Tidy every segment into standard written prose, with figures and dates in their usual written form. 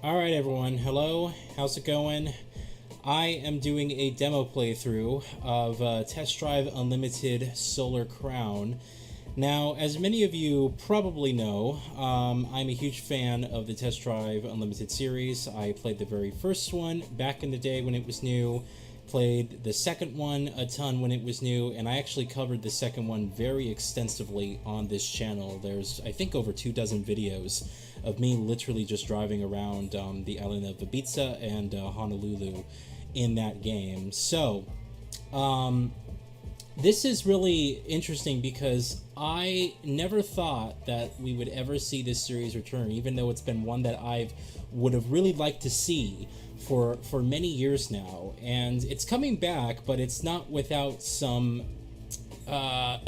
Alright everyone, hello, how's it going? I am doing a demo playthrough of Test Drive Unlimited Solar Crown. Now, as many of you probably know, I'm a huge fan of the Test Drive Unlimited series. I played the very first one back in the day when it was new, played the second one a ton when it was new, and I actually covered the second one very extensively on this channel. There's, I think, over 24 videos of me literally just driving around the island of Ibiza and Honolulu in that game. So, this is really interesting because I never thought that we would ever see this series return, even though it's been one that I would have really liked to see for many years now. And it's coming back, but it's not without some, how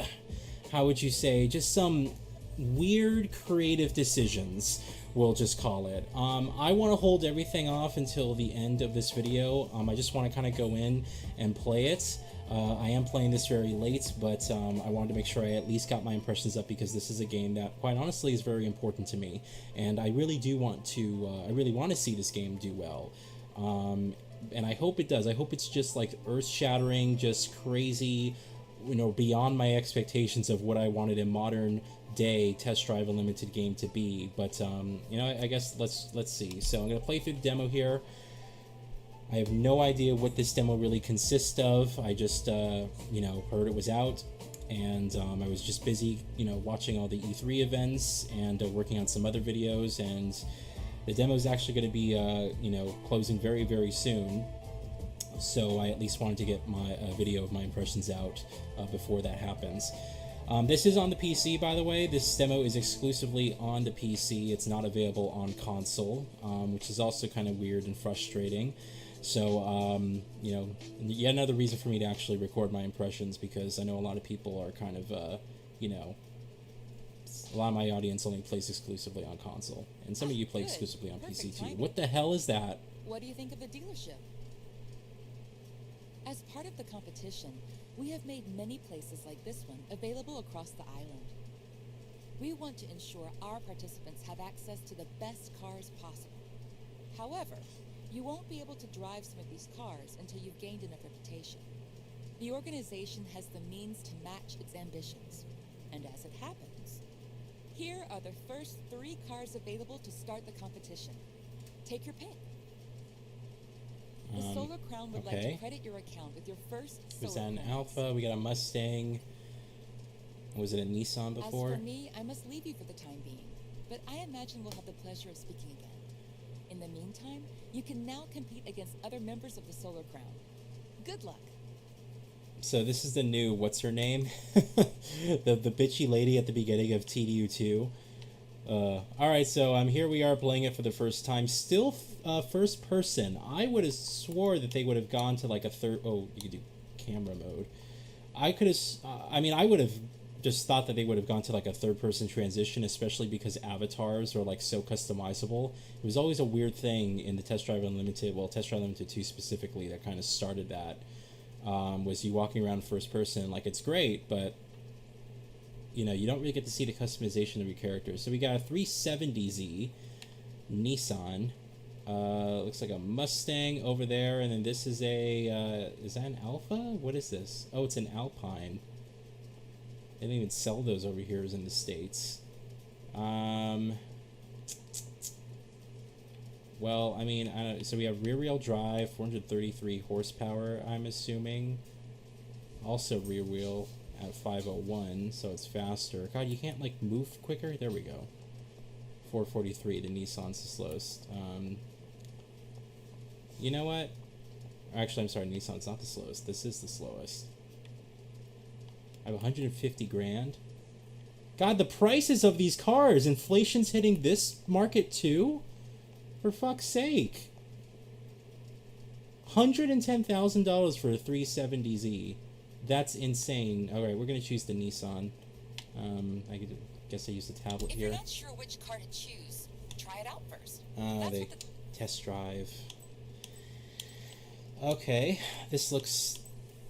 would you say, just some weird creative decisions, we'll just call it. I want to hold everything off until the end of this video. I just want to kind of go in and play it. I am playing this very late, but I wanted to make sure I at least got my impressions up because this is a game that, quite honestly, is very important to me, and I really do want to. I really want to see this game do well, and I hope it does. I hope it's just like earth-shattering, just crazy, beyond my expectations of what I wanted a modern day Test Drive Unlimited game to be. But I guess let's see. So I'm gonna play through the demo here. I have no idea what this demo really consists of. I just, heard it was out, and I was just busy, watching all the E3 events and working on some other videos, and the demo is actually going to be, closing very, very soon. So I at least wanted to get my video of my impressions out before that happens. This is on the PC, by the way. This demo is exclusively on the PC. It's not available on console, which is also kind of weird and frustrating. So, yet another reason for me to actually record my impressions, because I know a lot of people are kind of, a lot of my audience only plays exclusively on console. And some of you play exclusively on PC too. What the hell is that? What do you think of the dealership? As part of the competition, we have made many places like this one available across the island. We want to ensure our participants have access to the best cars possible. However, you won't be able to drive some of these cars until you've gained enough reputation. The organization has the means to match its ambitions. And as it happens, here are the first 3 cars available to start the competition. Take your pick. The Solar Crown would like to credit your account with your first solar Was that an credits. Alpha? We got a Mustang. Was it a Nissan before? As for me, I must leave you for the time being, but I imagine we'll have the pleasure of speaking again. In the meantime, you can now compete against other members of the Solar Crown. Good luck. So this is the new, what's her name? the bitchy lady at the beginning of TDU2. Alright, so here we are playing it for the first time. Still first person. I would have swore that they would have gone to like a third... Oh, you could do camera mode. I could have... I would have just thought that they would have gone to like a third-person transition, especially because avatars are like so customizable. It was always a weird thing in the Test Drive Unlimited, well, Test Drive Unlimited 2 specifically, that kind of started that. Was you walking around first person, like it's great, but you don't really get to see the customization of your character. So we got a 370Z Nissan. Looks like a Mustang over there, and then this is a is that an Alpha? What is this? Oh, it's an Alpine. They don't even sell those over here in the States. Well, I mean, I don't know. So we have rear-wheel drive, 433 horsepower, I'm assuming. Also rear-wheel at 501, so it's faster. God, you can't, like, move quicker? There we go. 443, the Nissan's the slowest. You know what? Actually, I'm sorry, Nissan's not the slowest. This is the slowest. I have 150 grand. God, the prices of these cars. Inflation's hitting this market too? For fuck's sake. $110,000 for a 370Z. That's insane. Alright, we're going to choose the Nissan. I guess I use the tablet here. If you're not sure which car to choose, try it out first. The test drive. Okay, this looks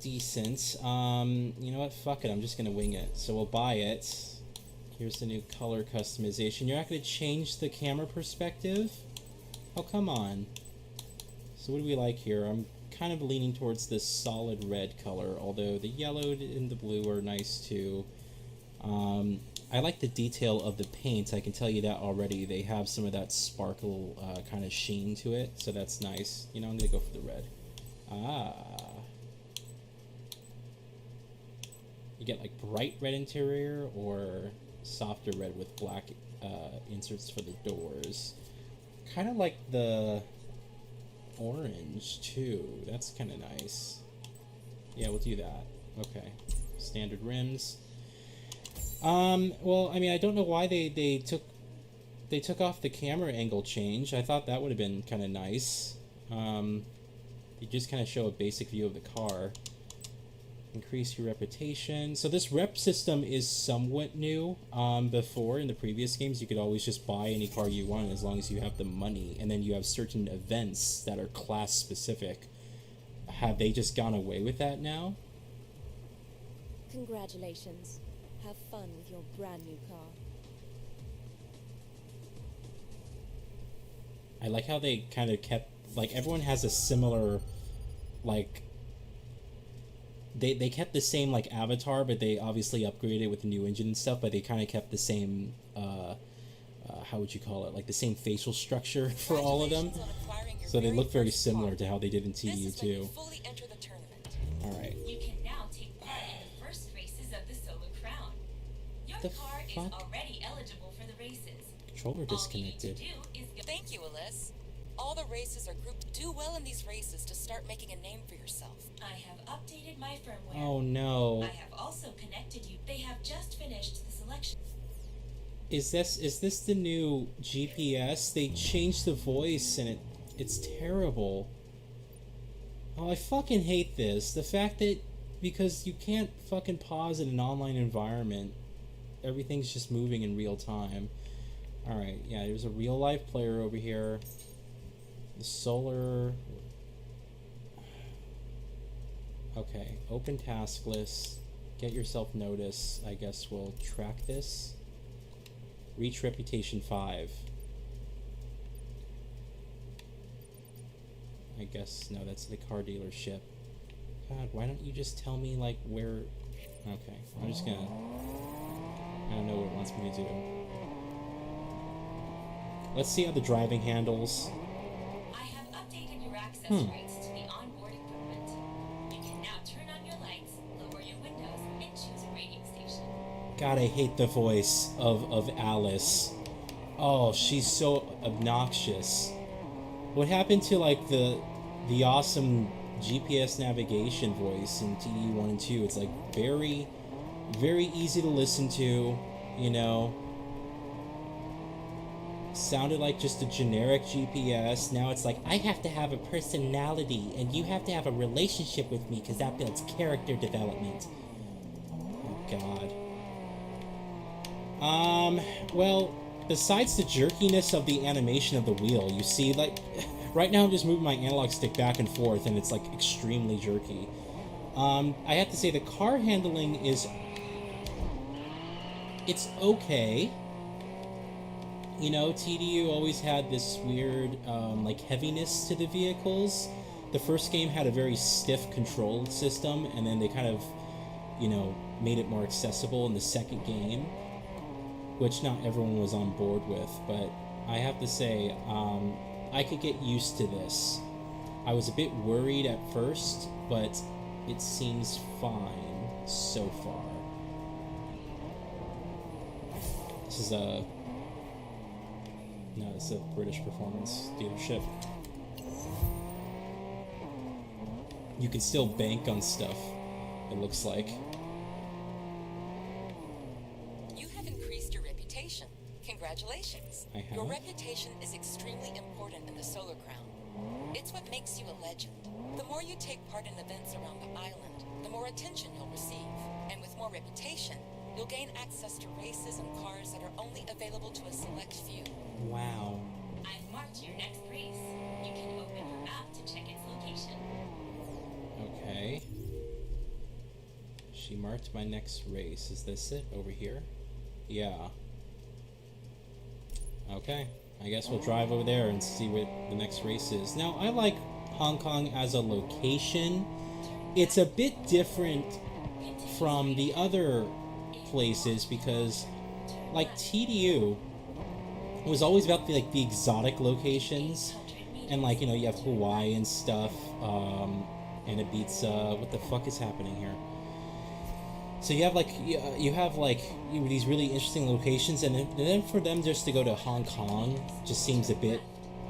decent. You know what? Fuck it. I'm just gonna wing it. So we'll buy it. Here's the new color customization. You're not gonna change the camera perspective? Oh, come on. So what do we like here? I'm kind of leaning towards this solid red color, although the yellow and the blue are nice too. I like the detail of the paint. I can tell you that already. They have some of that sparkle kind of sheen to it, so that's nice. You know, I'm going to go for the red. Ah. You get like bright red interior or softer red with black inserts for the doors. Kind of like the orange too. That's kind of nice. Yeah, we'll do that. Okay. Standard rims. Well, I mean, I don't know why they took off the camera angle change. I thought that would have been kind of nice. You just kind of show a basic view of the car. Increase your reputation. So this rep system is somewhat new. Before, in the previous games, you could always just buy any car you want as long as you have the money. And then you have certain events that are class specific. Have they just gone away with that now? Congratulations. Have fun with your brand new car. I like how they kind of kept, like, everyone has a similar, like, they kept the same, like, avatar, but they obviously upgraded it with the new engine and stuff, but they kind of kept the same, how would you call it, like, the same facial structure for all of them. So they look very similar to how they did in TU2. Alright. You can now take part in the first races of the Solar Crown. Your The car is fuck? already eligible for the races. Controller disconnected. All you need to do is Thank you, Alyss. All the races are grouped. Do well in these races to start making a name for yourself. I have updated my firmware. Oh no. I have also connected you. They have just finished the selection. Is this the new GPS? They changed the voice and it's terrible. Oh, I fucking hate this. The fact that because you can't fucking pause in an online environment, everything's just moving in real time. Alright, yeah, there's a real life player over here. The solar. Okay, open task list. Get yourself notice. I guess we'll track this. Reach reputation 5. I guess, no, that's the car dealership. God, why don't you just tell me, like, where... Okay, I'm just gonna... I don't know what it wants me to do. Let's see how the driving handles. I have updated your access rights to the onboard equipment. You can now turn on your lights, lower your windows, and choose a radio station. God, I hate the voice of Alice. Oh, she's so obnoxious. What happened to, like, the awesome GPS navigation voice in TD1 and 2? It's, like, very, very easy to listen to, you know. Sounded like just a generic GPS. Now it's like, I have to have a personality, and you have to have a relationship with me, because that builds character development. Oh, God. Well, besides the jerkiness of the animation of the wheel, you see, like, right now I'm just moving my analog stick back and forth, and it's, like, extremely jerky. I have to say the car handling is... It's okay. You know, TDU always had this weird, like, heaviness to the vehicles. The first game had a very stiff control system, and then they kind of, you know, made it more accessible in the second game, which not everyone was on board with, but I have to say, I could get used to this. I was a bit worried at first, but it seems fine so far. This is a... No, it's a British performance dealership. You can still bank on stuff, it looks like. You have increased your reputation. Congratulations. I have? Your reputation is extremely important in the Solar Crown. It's what makes you a legend. The more you take part in events around the island, the more attention you'll receive. And with more reputation, you'll gain access to races and cars that are only available to a select few. Wow. I've marked your next race. You can open your map to check its location. Okay. She marked my next race. Is this it over here? Yeah. Okay. I guess we'll drive over there and see what the next race is. Now, I like Hong Kong as a location. It's a bit different from the other places because, like, TDU was always about the exotic locations, and like, you know, you have Hawaii and stuff, and Ibiza. What the fuck is happening here? So you have these really interesting locations, and then for them just to go to Hong Kong just seems a bit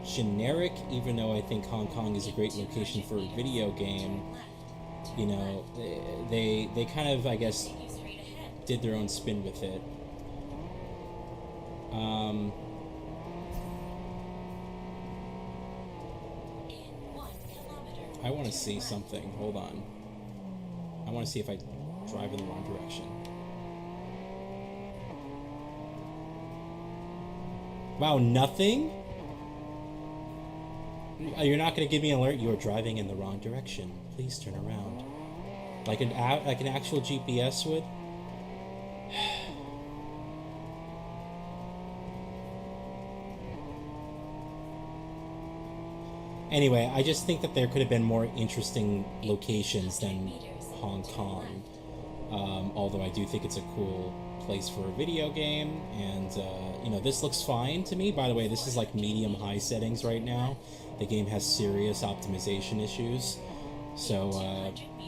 generic. Even though I think Hong Kong is a great location for a video game, you know, they kind of, I guess, did their own spin with it. I want to see something. Hold on. I want to see if I drive in the wrong direction. Wow, nothing? You're not going to give me an alert? You're driving in the wrong direction. Please turn around. Like an actual GPS would? Anyway, I just think that there could have been more interesting locations than Hong Kong. Although I do think it's a cool place for a video game, and you know, this looks fine to me. By the way, this is like medium-high settings right now. The game has serious optimization issues, so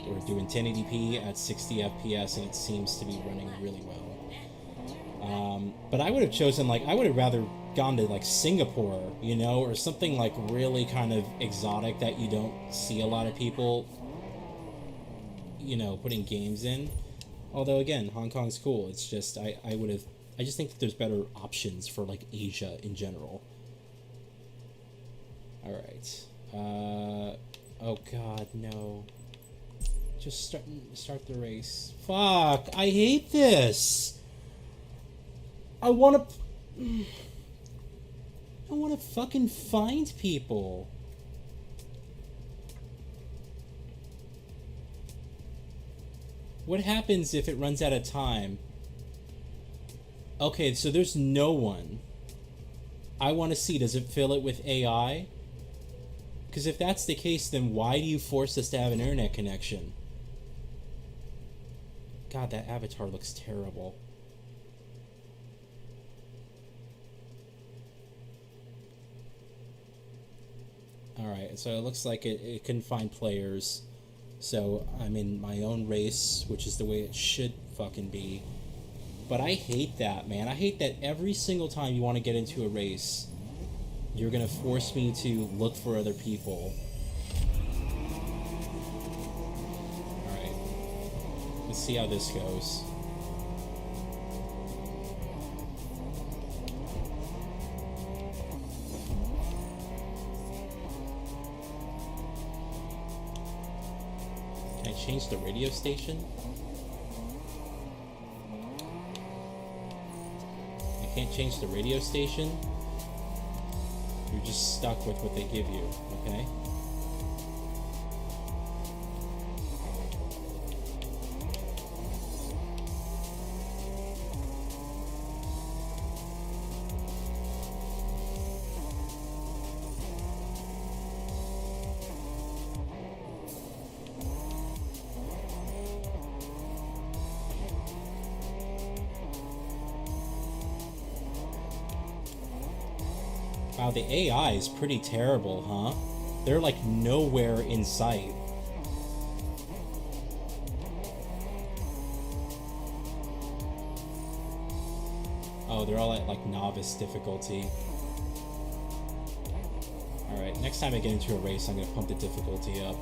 we're doing 1080p at 60 FPS, and it seems to be running really well. But I would have chosen, like, I would have rather gone to like Singapore, you know, or something like really kind of exotic that you don't see a lot of people, you know, putting games in. Although again, Hong Kong's cool. It's just I just think that there's better options for like Asia in general. All right. Oh God, no. Just start the race. Fuck! I hate this. I want to fucking find people. What happens if it runs out of time? Okay, so there's no one. I want to see, does it fill it with AI? Because if that's the case, then why do you force us to have an internet connection? God, that avatar looks terrible. Alright, so it looks like it can find players. So I'm in my own race, which is the way it should fucking be. But I hate that, man. I hate that every single time you want to get into a race, you're going to force me to look for other people. Alright. Let's see how this goes. Can I change the radio station? I can't change the radio station? You're just stuck with what they give you, okay? Wow, the AI is pretty terrible, huh? They're like nowhere in sight. Oh, they're all at like novice difficulty. Alright, next time I get into a race, I'm gonna pump the difficulty up.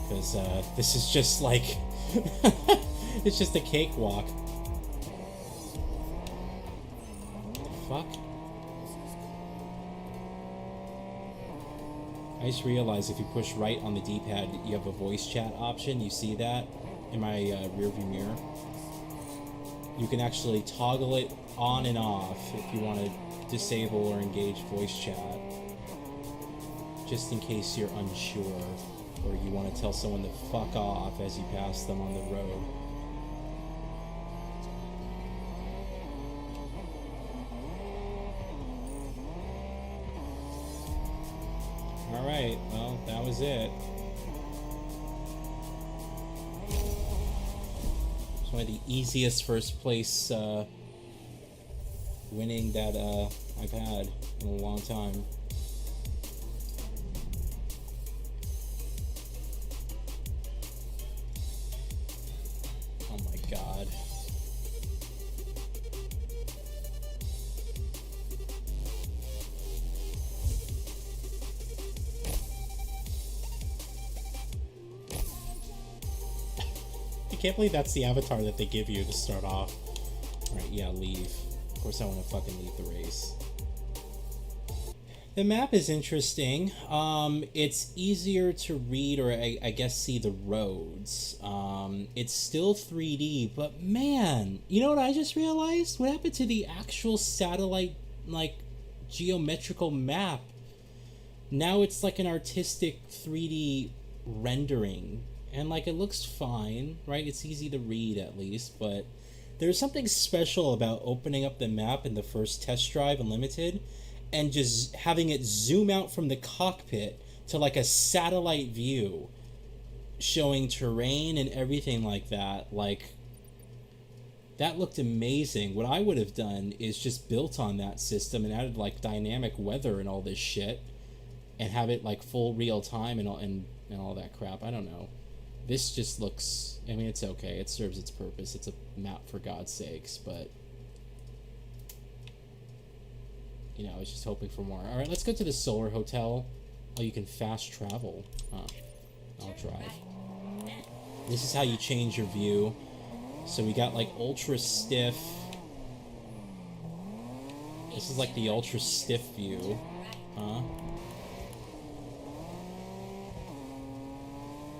Because this is just like... it's just a cakewalk. What the fuck? I just realized if you push right on the D-pad, you have a voice chat option. You see that in my rearview mirror? You can actually toggle it on and off if you want to disable or engage voice chat. Just in case you're unsure or you want to tell someone to fuck off as you pass them on the road. Alright, well, that was it. It's one of the easiest first place winning that I've had in a long time. Oh my god. I can't believe that's the avatar that they give you to start off. Alright, yeah, leave. Of course I want to fucking leave the race. The map is interesting. It's easier to read, or I guess see the roads. It's still 3D, but man, you know what I just realized? What happened to the actual satellite, like, geometrical map? Now it's like an artistic 3D rendering. And, like, it looks fine, right? It's easy to read, at least, but there's something special about opening up the map in the first test drive Unlimited and just having it zoom out from the cockpit to, like, a satellite view showing terrain and everything like that. Like, that looked amazing. What I would have done is just built on that system and added, like, dynamic weather and all this shit and have it, like, full real time and all that crap. I don't know. This just looks, I mean, it's okay. It serves its purpose. It's a map, for God's sakes, but, you know, I was just hoping for more. All right, let's go to the Solar Hotel. Oh, you can fast travel. Huh. I'll drive. This is how you change your view. So we got, like, ultra stiff. This is like the ultra stiff view. Huh?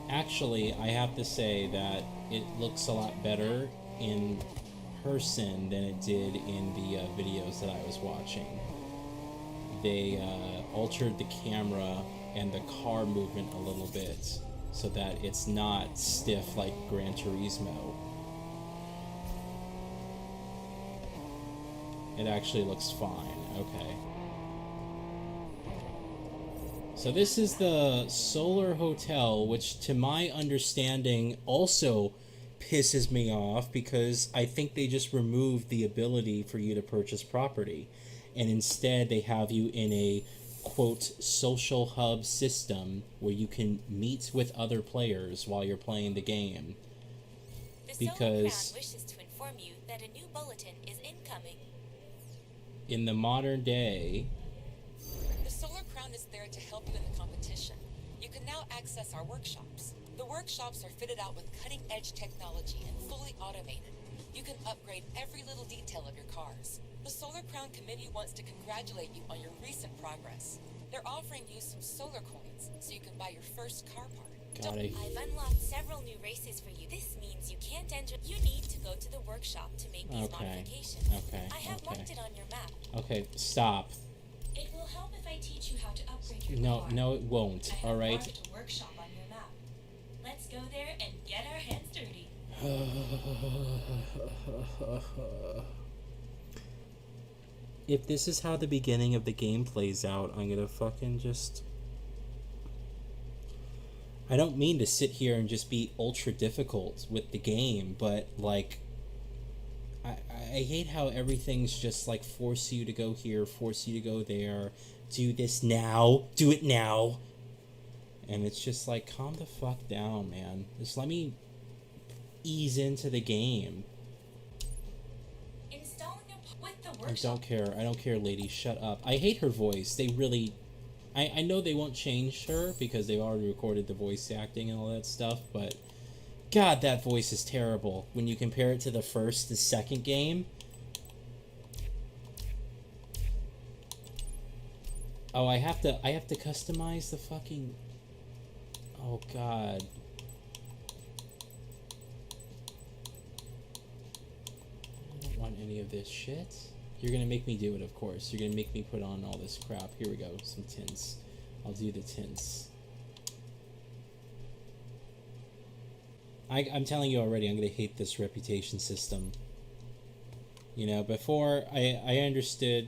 Actually, I have to say that it looks a lot better in person than it did in the videos that I was watching. They altered the camera and the car movement a little bit so that it's not stiff like Gran Turismo. It actually looks fine. Okay. So this is the Solar Hotel, which to my understanding also pisses me off because I think they just removed the ability for you to purchase property. And instead they have you in a, quote, social hub system where you can meet with other players while you're playing the game. The Solar Crown wishes to inform you that a new bulletin is incoming. In the modern day, The Solar Crown is there to help you in the competition. You can now access our workshops. The workshops are fitted out with cutting-edge technology and fully automated. You can upgrade every little detail of your cars. The Solar Crown Committee wants to congratulate you on your recent progress. They're offering you some solar coins so you can buy your first car part. got it. I've unlocked several new races for you. This means you can't enter. You need to go to the workshop to make these modifications. Okay. I have marked it on your map. Okay, stop. It will help if I teach you how to upgrade your No, car. no, it won't. I have All right. marked a workshop on your map. Let's go there and get our hands dirty. If this is how the beginning of the game plays out, I'm gonna fucking just... I don't mean to sit here and just be ultra difficult with the game, but, like, I hate how everything's just, like, force you to go here, force you to go there, do this now, do it now. And it's just like, calm the fuck down, man. Just let me ease into the game. Installing with the I workshop. don't care, lady. Shut up. I hate her voice. They really... I know they won't change her because they've already recorded the voice acting and all that stuff, but... God, that voice is terrible. When you compare it to the second game... Oh, I have to customize the fucking... Oh, God. I don't want any of this shit. You're gonna make me do it, of course. You're gonna make me put on all this crap. Here we go, some tints. I'll do the tints. I'm telling you already, I'm gonna hate this reputation system. You know, before I understood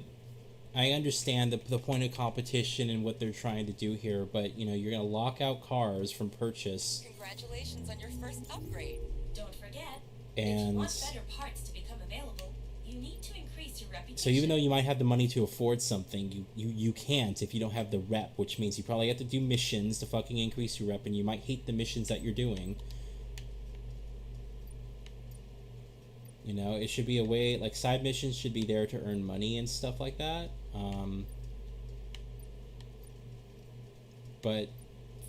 I understand the point of competition and what they're trying to do here, but you know, you're gonna lock out cars from purchase. Congratulations on your first upgrade. Don't forget, if you And want better parts to become available, you need to increase your reputation. so even though you might have the money to afford something, you can't if you don't have the rep, which means you probably have to do missions to fucking increase your rep, and you might hate the missions that you're doing. You know, it should be a way, like, side missions should be there to earn money and stuff like that. But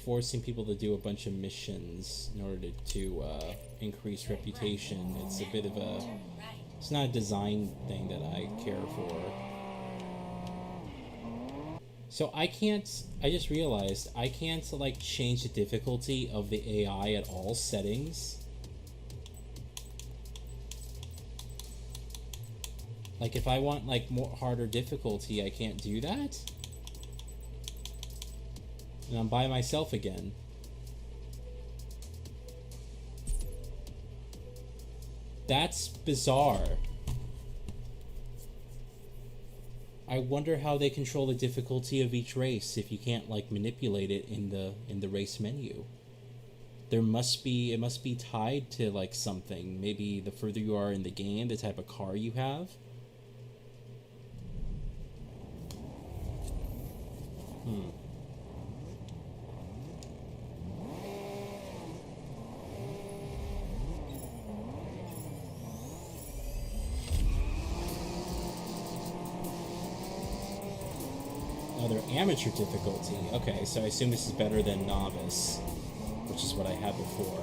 forcing people to do a bunch of missions in order to increase reputation, it's a bit of a... It's not a design thing that I care for. So I just realized, I can't, like, change the difficulty of the AI at all settings. Like, if I want, like, harder difficulty, I can't do that? And I'm by myself again. That's bizarre. I wonder how they control the difficulty of each race if you can't, like, manipulate it in the race menu. It must be tied to, like, something. Maybe the further you are in the game, the type of car you have. Oh, they're amateur difficulty. Okay, so I assume this is better than novice, which is what I had before.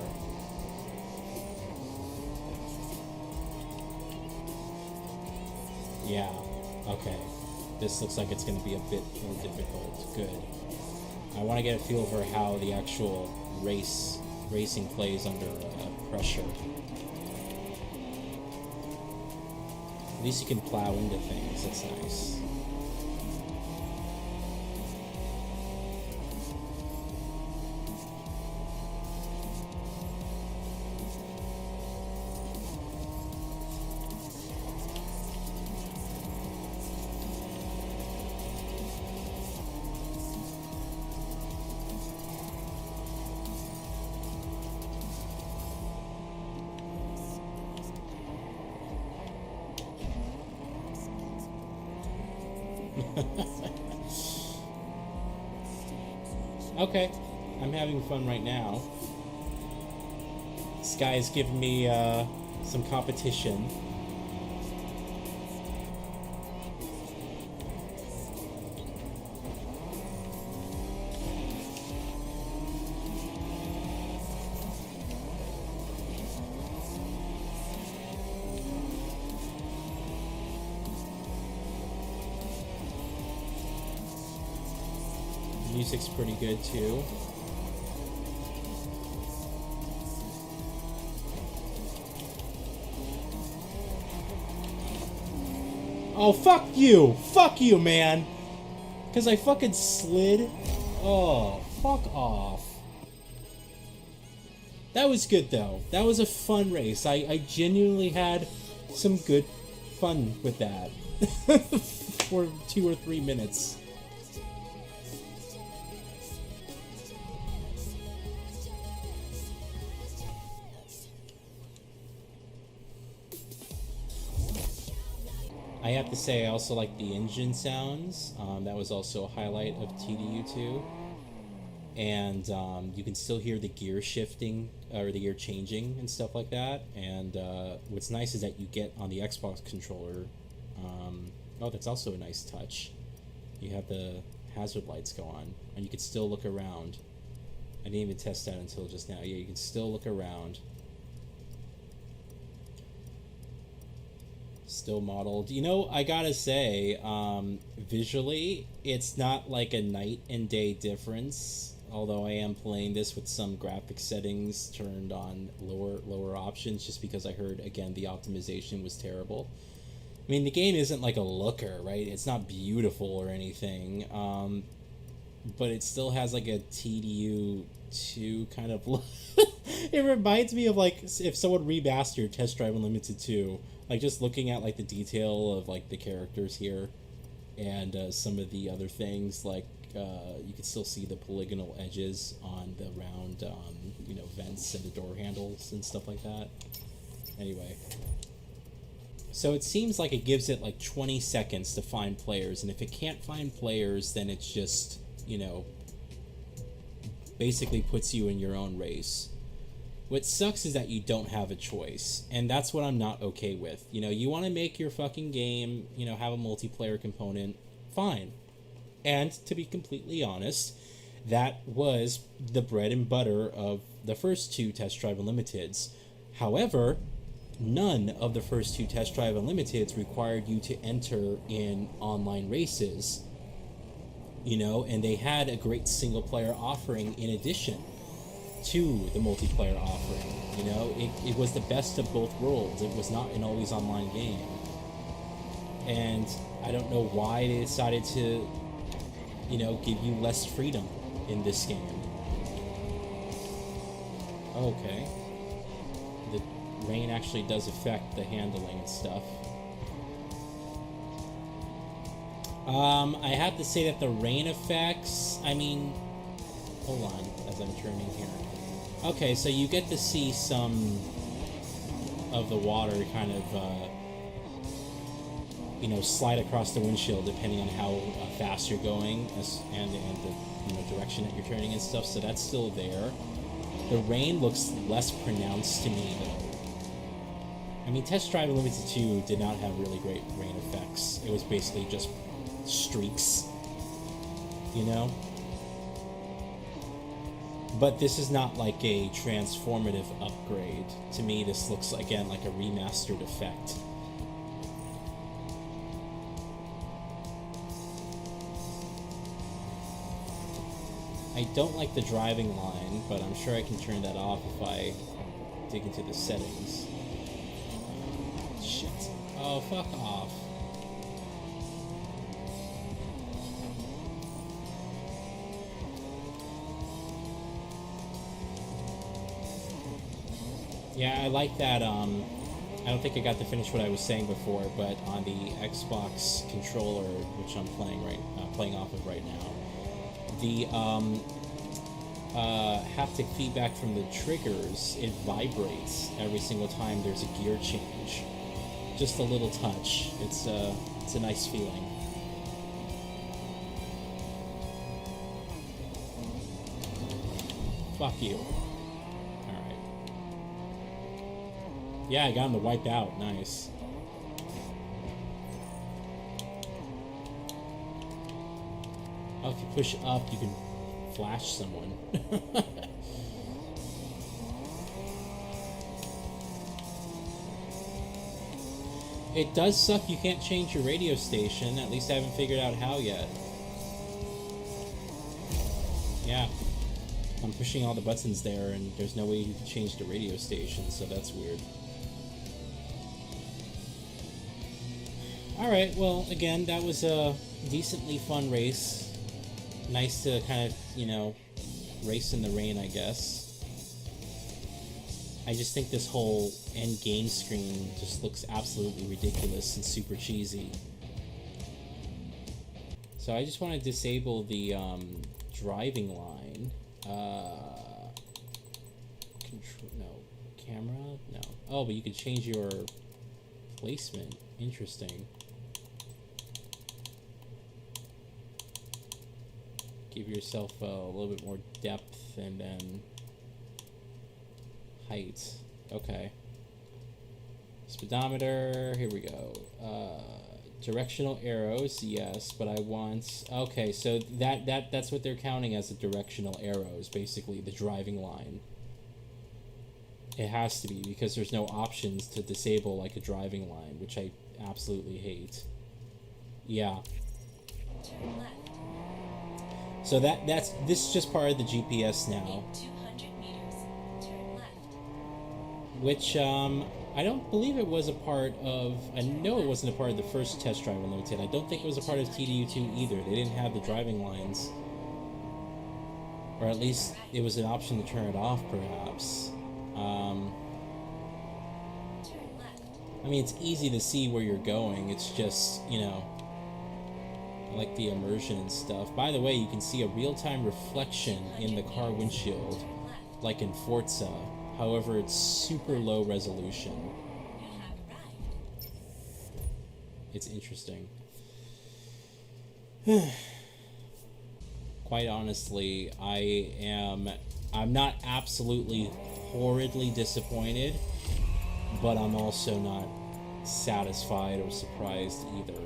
Yeah, okay. This looks like it's going to be a bit more difficult. Good. I want to get a feel for how the actual racing plays under pressure. At least you can plow into things. That's nice. Okay, I'm having fun right now. This guy's giving me some competition. Music's pretty good too. Oh, fuck you! Fuck you, man! Because I fucking slid? Oh, fuck off. That was good, though. That was a fun race. I genuinely had some good fun with that. For 2 or 3 minutes. I have to say, I also like the engine sounds. That was also a highlight of TDU2. And you can still hear the gear shifting, or the gear changing and stuff like that. And what's nice is that you get on the Xbox controller. Oh, that's also a nice touch. You have the hazard lights go on, and you can still look around. I didn't even test that until just now. Yeah, you can still look around. Still modeled. You know, I gotta say, visually, it's not like a night and day difference. Although I am playing this with some graphic settings turned on lower options, just because I heard, again, the optimization was terrible. I mean, the game isn't like a looker, right? It's not beautiful or anything, but it still has like a TDU2 kind of look. It reminds me of like if someone remastered Test Drive Unlimited 2, like just looking at like the detail of like the characters here. and some of the other things, like you can still see the polygonal edges on the round, vents and the door handles and stuff like that. Anyway, so it seems like it gives it like 20 seconds to find players, and if it can't find players, then it's just, basically puts you in your own race. What sucks is that you don't have a choice, and that's what I'm not okay with. You want to make your fucking game, have a multiplayer component, fine. And to be completely honest, that was the bread and butter of the first two Test Drive Unlimiteds. However, none of the first two Test Drive Unlimiteds required you to enter in online races. And they had a great single player offering in addition to the multiplayer offering. It was the best of both worlds. It was not an always online game. And I don't know why they decided to, give you less freedom in this game. Okay. The rain actually does affect the handling and stuff. I have to say that the rain effects, hold on as I'm turning here. Okay, so you get to see some of the water kind of, slide across the windshield depending on how fast you're going and the direction that you're turning and stuff, so that's still there. The rain looks less pronounced to me, though. Test Drive Unlimited 2 did not have really great rain effects. It was basically just streaks, But this is not like a transformative upgrade. To me, this looks, again, like a remastered effect. I don't like the driving line, but I'm sure I can turn that off if I dig into the settings. Shit. Oh, fuck off. Yeah, I like that, I don't think I got to finish what I was saying before, but on the Xbox controller, which I'm playing off of right now, the haptic feedback from the triggers, it vibrates every single time there's a gear change. Just a little touch. It's a nice feeling. Fuck you. Yeah, I got him to wipe out. Nice. Oh, if you push up, you can flash someone. It does suck you can't change your radio station. At least I haven't figured out how yet. Yeah. I'm pushing all the buttons there, and there's no way you can change the radio station, so that's weird. Alright, well, again, that was a decently fun race. Nice to kind of, race in the rain, I guess. I just think this whole end game screen just looks absolutely ridiculous and super cheesy. So I just want to disable the driving line. Camera? No. Oh, but you can change your placement. Interesting. Give yourself a little bit more depth and then height. Okay. Speedometer, here we go. Directional arrows, yes, but I want... Okay, so that's what they're counting as the directional arrows, basically, the driving line. It has to be, because there's no options to disable, like, a driving line, which I absolutely hate. Yeah. Turn left. So this is just part of the GPS now. In 200 meters, turn left. Which, I don't believe it was a part of... I know it wasn't a part of the first Test Drive Unlimited. I don't think it was a part of TDU2 either. They didn't have the driving lines. Or at least it was an option to turn it off, perhaps. Turn left. I mean, it's easy to see where you're going. It's just, like the immersion and stuff. By the way, you can see a real-time reflection in the car windshield, like in Forza. However, it's super low resolution. You have arrived. It's interesting. Quite honestly, I'm not absolutely horridly disappointed, but I'm also not satisfied or surprised either.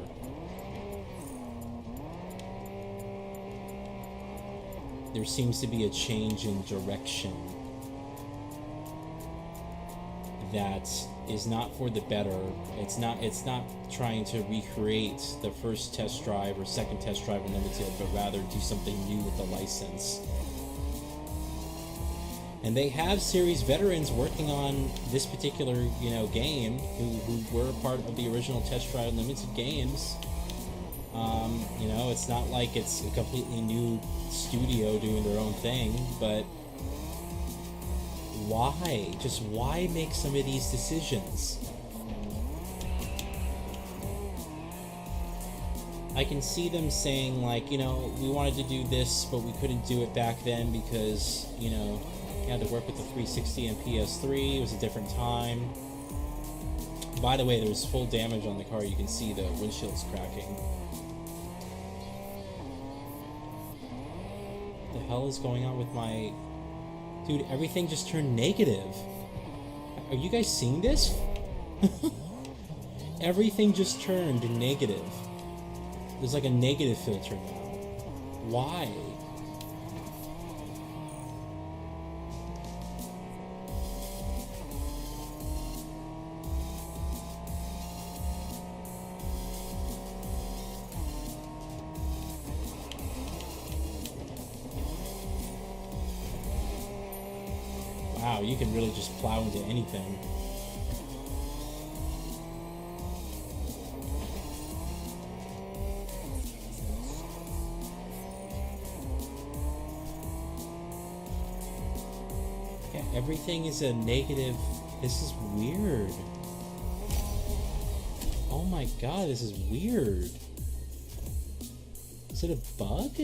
There seems to be a change in direction that is not for the better. It's not trying to recreate the first test drive or second test drive Unlimited, but rather do something new with the license. And they have series veterans working on this particular, game who were part of the original Test Drive Unlimited games. It's not like it's a completely new studio doing their own thing, but why? Just why make some of these decisions? I can see them saying, like, we wanted to do this, but we couldn't do it back then because, you had to work with the 360 and PS3. It was a different time. By the way, there's full damage on the car. You can see the windshield's cracking. What the hell is going on with my... Dude, everything just turned negative. Are you guys seeing this? Everything just turned negative. There's like a negative filter now. Why? Wow, you can really just plow into anything. Yeah, everything is a negative. This is weird. Oh my god, this is weird. Is it a bug?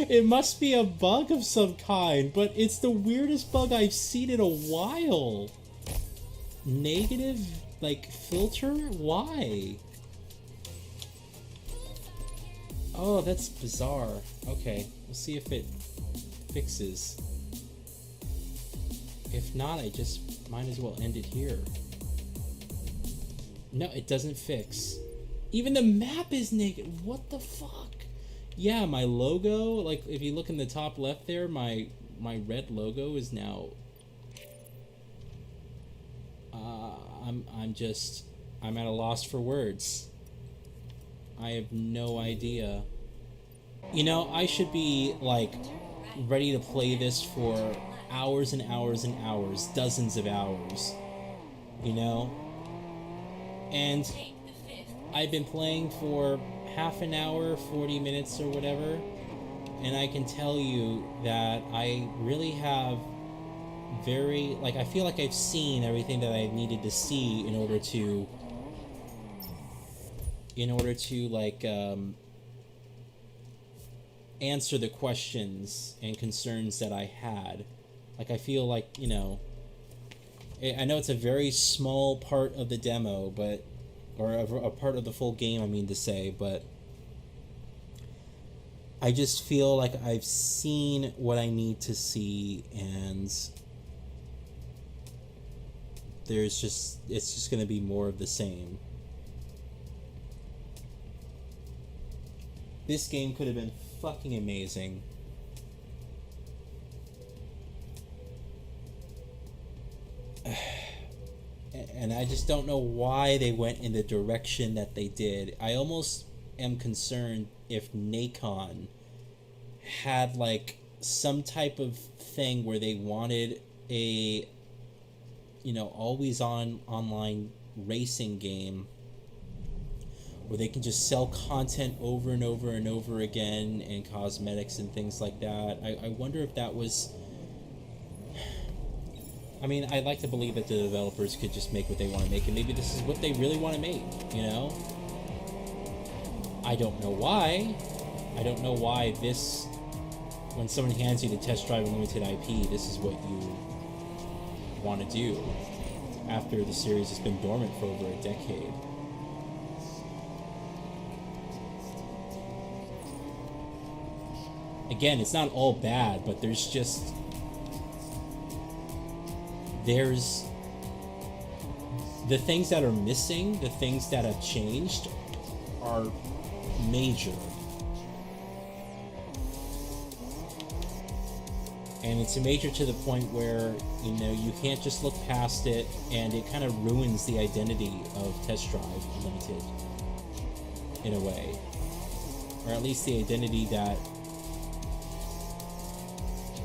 It must be a bug of some kind, but it's the weirdest bug I've seen in a while. Negative, like, filter? Why? Oh, that's bizarre. Okay, we'll see if it fixes. If not, I just might as well end it here. No, it doesn't fix. Even the map is negative. What the fuck? Yeah, my logo, like, if you look in the top left there, my red logo is now... I'm at a loss for words. I have no idea. I should be, like, ready to play this for hours and hours and hours, dozens of hours, And I've been playing for half an hour, 40 minutes or whatever, and I can tell you that I really have I feel like I've seen everything that I needed to see in order to answer the questions and concerns that I had. Like, I feel like, I know it's a very small part of the demo, but or a part of the full game, I mean to say, but I just feel like I've seen what I need to see, and it's just going to be more of the same. This game could have been fucking amazing. And I just don't know why they went in the direction that they did. I almost am concerned if Nacon had, like, some type of thing where they wanted a, always on online racing game where they can just sell content over and over and over again, and cosmetics and things like that. I wonder if that was... I mean, I'd like to believe that the developers could just make what they want to make, and maybe this is what they really want to make, you know? I don't know why. I don't know why this, when someone hands you the Test Drive Unlimited IP, this is what you want to do after the series has been dormant for over a decade. Again, it's not all bad, but there's the things that are missing, the things that have changed are major. And it's a major to the point where, you know, you can't just look past it, and it kind of ruins the identity of Test Drive Unlimited in a way. Or at least the identity that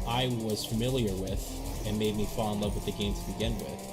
I was familiar with and made me fall in love with the game to begin with.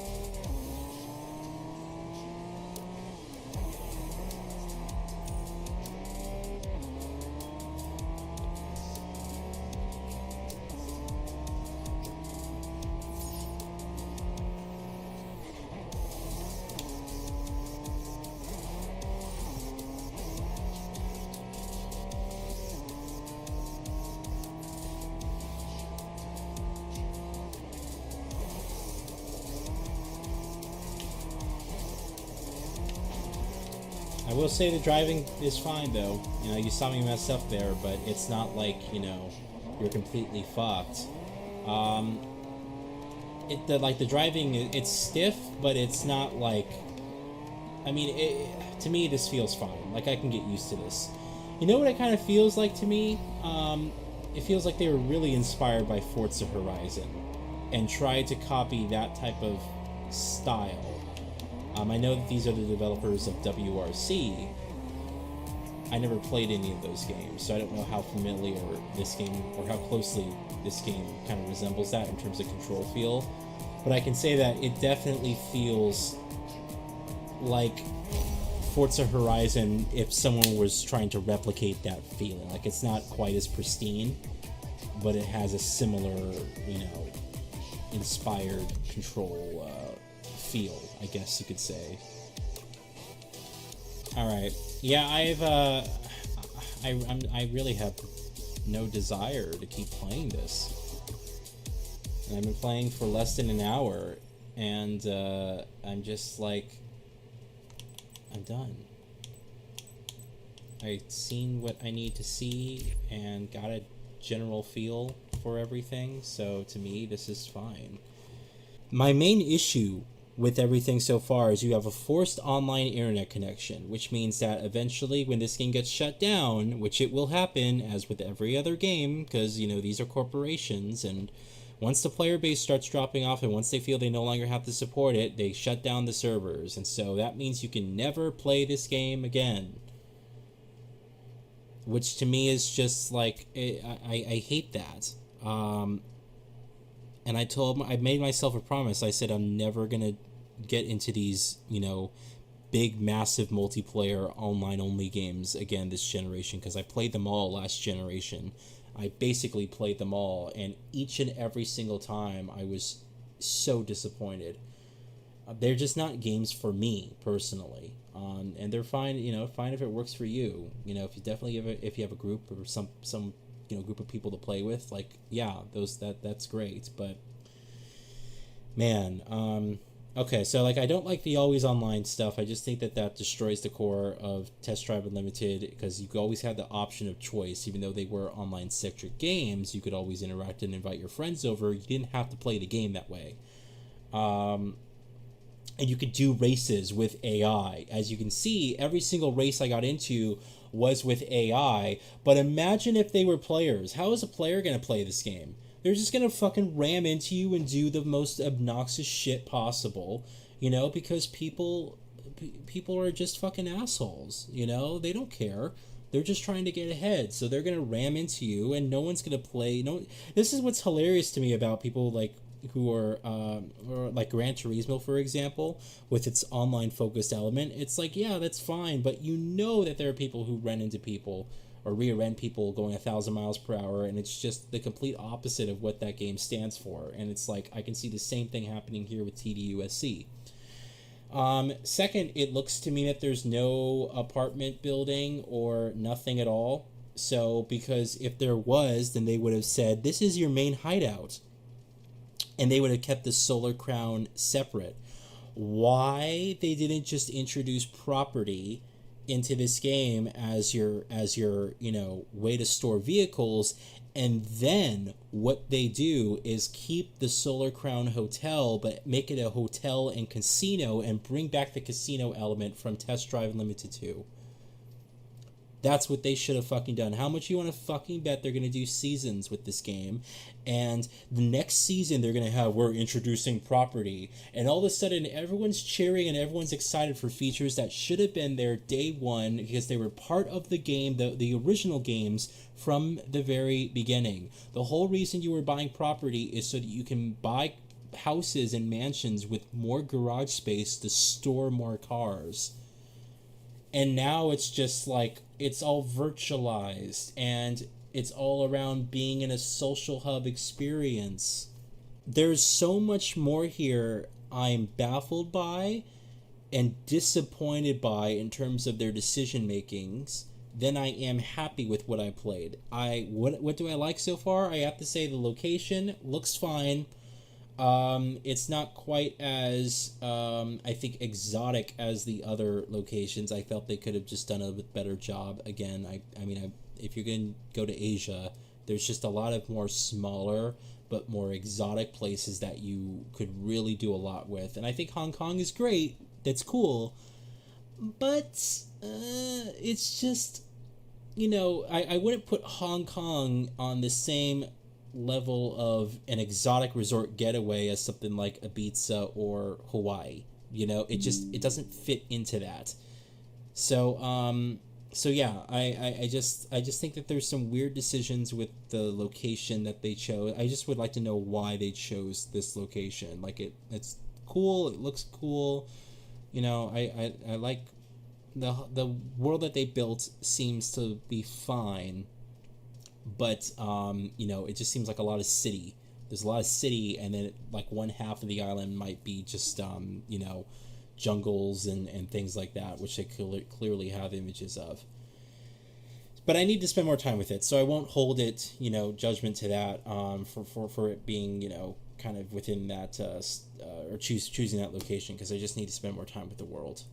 I will say the driving is fine though. You know, you saw me mess up there, but it's not like, you know, you're completely fucked. The driving, it's stiff, but it's not like, I mean, to me this feels fine. Like, I can get used to this. You know what it kind of feels like to me? It feels like they were really inspired by Forza Horizon and tried to copy that type of style. I know that these are the developers of WRC. I never played any of those games, so I don't know how familiar this game, or how closely this game kind of resembles that in terms of control feel. But I can say that it definitely feels like Forza Horizon if someone was trying to replicate that feeling. Like, it's not quite as pristine, but it has a similar, you know, inspired control feel, I guess you could say. All right, yeah, I really have no desire to keep playing this, and I've been playing for less than an hour, and I'm just like, I'm done. I've seen what I need to see and got a general feel for everything, so to me this is fine. My main issue with everything so far is you have a forced online internet connection, which means that eventually when this game gets shut down, which it will happen as with every other game, because, you know, these are corporations, and once the player base starts dropping off and once they feel they no longer have to support it, they shut down the servers, and so that means you can never play this game again. Which to me is just like, I hate that. And I made myself a promise. I said I'm never gonna get into these, you know, big, massive multiplayer online-only games again this generation, because I played them all last generation. I basically played them all, and each and every single time I was so disappointed. They're just not games for me personally, and they're fine. You know, fine if it works for you. You know, if you have a group or some you know, group of people to play with, like, yeah, that's great. But man, okay, so like, I don't like the always online stuff. I just think that destroys the core of Test Drive Unlimited, because you could always have the option of choice. Even though they were online centric games, you could always interact and invite your friends over. You didn't have to play the game that way. And you could do races with AI. As you can see, every single race I got into was with AI, but imagine if they were players. How is a player going to play this game? They're just going to fucking ram into you and do the most obnoxious shit possible, you know, because people are just fucking assholes, you know? They don't care. They're just trying to get ahead, so they're going to ram into you, and no one's going to play. No, this is what's hilarious to me about people, like, or like Gran Turismo, for example, with its online focused element. It's like, yeah, that's fine, but you know that there are people who run into people or rear-end people going 1,000 miles per hour, and it's just the complete opposite of what that game stands for. And it's like, I can see the same thing happening here with TDUSC. Second, it looks to me that there's no apartment building or nothing at all. So, because if there was, then they would have said, this is your main hideout. And they would have kept the Solar Crown separate. Why they didn't just introduce property into this game as your way to store vehicles, and then what they do is keep the Solar Crown Hotel but make it a hotel and casino and bring back the casino element from Test Drive Unlimited 2. That's what they should have fucking done. How much you want to fucking bet they're going to do seasons with this game? And the next season they're going to have, we're introducing property. And all of a sudden everyone's cheering and everyone's excited for features that should have been there day one because they were part of the game, the original games from the very beginning. The whole reason you were buying property is so that you can buy houses and mansions with more garage space to store more cars. And now it's just like, it's all virtualized and it's all around being in a social hub experience. There's so much more here I'm baffled by and disappointed by in terms of their decision makings than I am happy with what I played. What do I like so far? I have to say the location looks fine. It's not quite as, I think, exotic as the other locations. I felt they could have just done a bit better job. Again, if you're going to go to Asia, there's just a lot of more smaller but more exotic places that you could really do a lot with. And I think Hong Kong is great. That's cool. But it's just, I wouldn't put Hong Kong on the same level of an exotic resort getaway as something like Ibiza or Hawaii. It doesn't fit into that. So yeah, I just think that there's some weird decisions with the location that they chose. I just would like to know why they chose this location. Like it's cool, it looks cool. I like the world that they built seems to be fine. But it just seems like a lot of city. There's a lot of city, and then like one half of the island might be just jungles and things like that, which they clearly have images of. But I need to spend more time with it, so I won't hold it judgment to that for it being kind of within that or choosing that location, because I just need to spend more time with the world.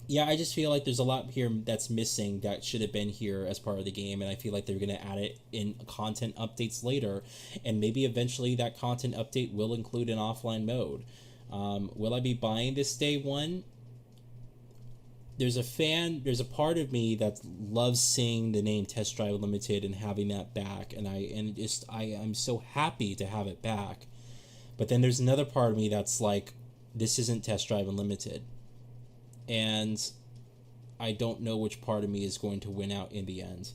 Yeah, I just feel like there's a lot here that's missing that should have been here as part of the game, and I feel like they're going to add it in content updates later, and maybe eventually that content update will include an offline mode. Will I be buying this day one? There's a part of me that loves seeing the name Test Drive Unlimited and having that back, and I'm so happy to have it back. But then there's another part of me that's like, this isn't Test Drive Unlimited. And I don't know which part of me is going to win out in the end.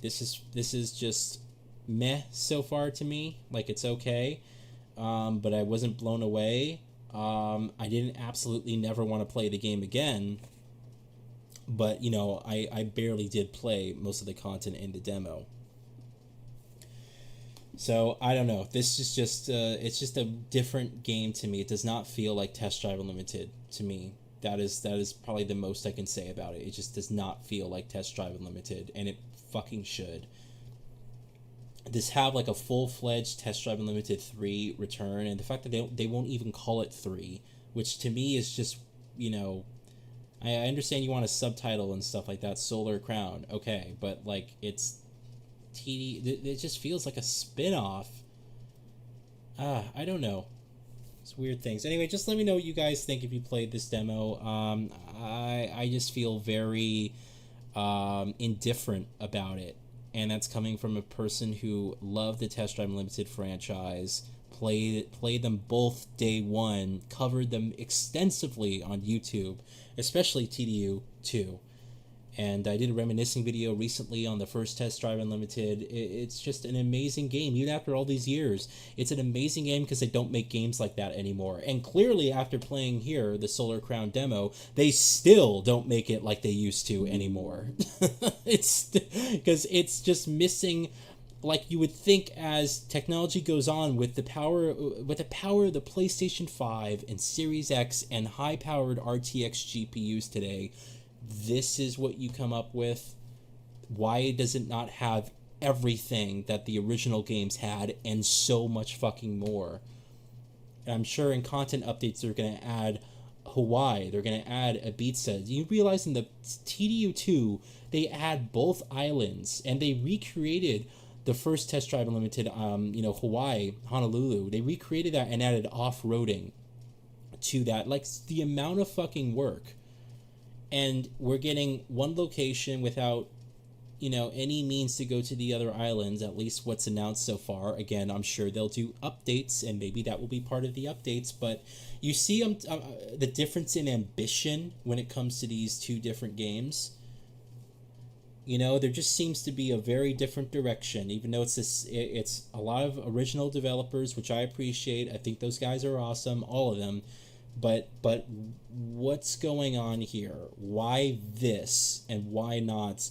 This is just meh so far to me. Like, it's okay, but I wasn't blown away. I didn't absolutely never want to play the game again, but I barely did play most of the content in the demo. So I don't know. This is just it's just a different game to me. It does not feel like Test Drive Unlimited to me. That is probably the most I can say about it. It just does not feel like Test Drive Unlimited, and it fucking should. This have like a full-fledged Test Drive Unlimited 3 return, and the fact that they won't even call it 3, which to me is just, I understand you want a subtitle and stuff like that, Solar Crown, okay, but like it's it just feels like a spin-off. I don't know. It's weird things. Anyway, just let me know what you guys think if you played this demo. I just feel very indifferent about it, and that's coming from a person who loved the Test Drive Unlimited franchise, played them both day one, covered them extensively on YouTube, especially TDU 2, And I did a reminiscing video recently on the first Test Drive Unlimited. It's just an amazing game, even after all these years. It's an amazing game because they don't make games like that anymore. And clearly, after playing here, the Solar Crown demo, they still don't make it like they used to anymore. It's because it's just missing, like you would think, as technology goes on with the power of the PlayStation 5 and Series X and high-powered RTX GPUs today. This is what you come up with. Why does it not have everything that the original games had and so much fucking more? And I'm sure in content updates they're going to add Hawaii, they're going to add Ibiza. You realize in the TDU2 they add both islands, and they recreated the first Test Drive Unlimited, Hawaii, Honolulu. They recreated that and added off-roading to that. Like, the amount of fucking work. And we're getting one location without, any means to go to the other islands, at least what's announced so far. Again, I'm sure they'll do updates, and maybe that will be part of the updates. But you see the difference in ambition when it comes to these two different games. There just seems to be a very different direction, even though it's a lot of original developers, which I appreciate. I think those guys are awesome, all of them. But what's going on here? Why this, and why not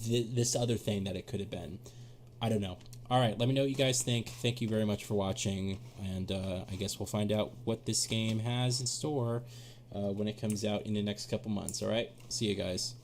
this other thing that it could have been? I don't know. All right, let me know what you guys think. Thank you very much for watching, and I guess we'll find out what this game has in store when it comes out in the next couple months. All right, see you guys.